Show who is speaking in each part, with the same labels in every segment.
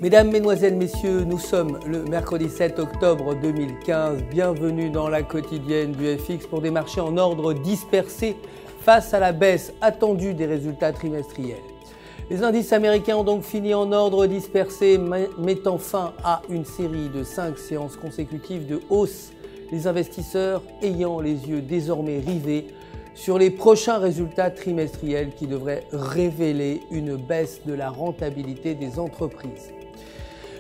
Speaker 1: Mesdames, Mesdemoiselles, Messieurs, nous sommes le mercredi 7 octobre 2015. Bienvenue dans la quotidienne du FX pour des marchés en ordre dispersé face à la baisse attendue des résultats trimestriels. Les indices américains ont donc fini en ordre dispersé, mettant fin à une série de 5 séances consécutives de hausse, les investisseurs ayant les yeux désormais rivés sur les prochains résultats trimestriels qui devraient révéler une baisse de la rentabilité des entreprises.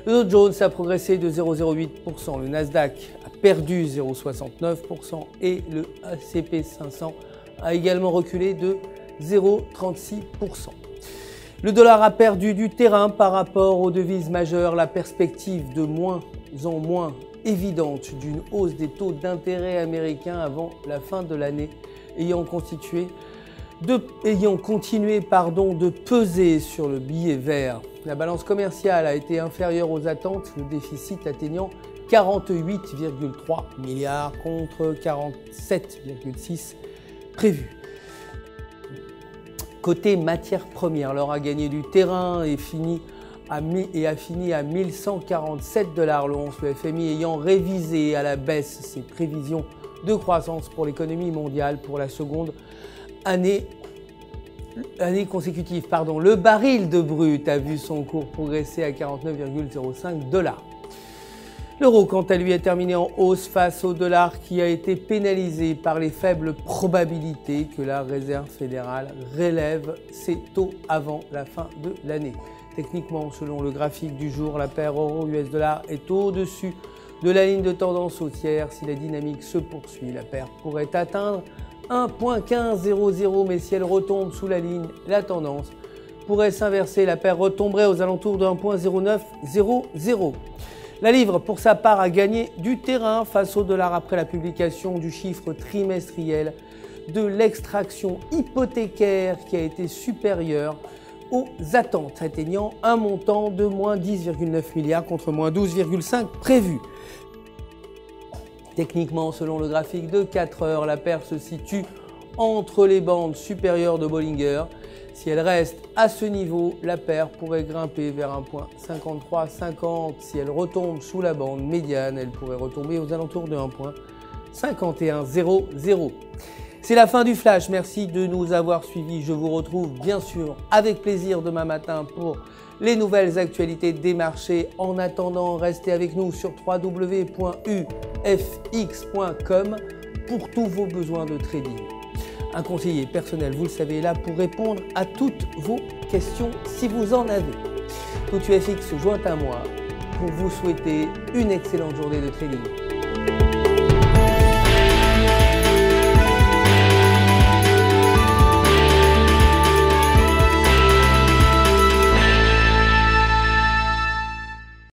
Speaker 1: Le Dow Jones a progressé de 0,08%, le Nasdaq a perdu 0,69% et le S&P 500 a également reculé de 0,36%. Le dollar a perdu du terrain par rapport aux devises majeures, la perspective de moins en moins évidente d'une hausse des taux d'intérêt américains avant la fin de l'année ayant continué de peser sur le billet vert. La balance commerciale a été inférieure aux attentes, le déficit atteignant 48,3 milliards contre 47,6 prévus. Côté matières premières, l'or a gagné du terrain et a fini à 1147 $ l'once, le FMI ayant révisé à la baisse ses prévisions de croissance pour l'économie mondiale pour la seconde année consécutive. Le baril de brut a vu son cours progresser à 49,05 $. L'euro, quant à lui, a terminé en hausse face au dollar qui a été pénalisé par les faibles probabilités que la Réserve fédérale relève ses taux avant la fin de l'année. Techniquement, selon le graphique du jour, la paire euro-US dollar est au-dessus de la ligne de tendance haussière. Si la dynamique se poursuit, la paire pourrait atteindre 1,1500, mais si elle retombe sous la ligne, la tendance pourrait s'inverser. La paire retomberait aux alentours de 1,0900. La livre, pour sa part, a gagné du terrain face au dollar après la publication du chiffre trimestriel de l'extraction hypothécaire qui a été supérieur aux attentes, atteignant un montant de moins 10,9 milliards contre moins 12,5 prévus. Techniquement, selon le graphique de 4 heures, la paire se situe entre les bandes supérieures de Bollinger. Si elle reste à ce niveau, la paire pourrait grimper vers un point 53,50. Si elle retombe sous la bande médiane, elle pourrait retomber aux alentours de 1,5100. C'est la fin du flash. Merci de nous avoir suivis. Je vous retrouve bien sûr avec plaisir demain matin pour les nouvelles actualités des marchés. En attendant, restez avec nous sur www.ufx.com pour tous vos besoins de trading. Un conseiller personnel, vous le savez, est là pour répondre à toutes vos questions si vous en avez. Tout UFX se joint à moi pour vous souhaiter une excellente journée de trading.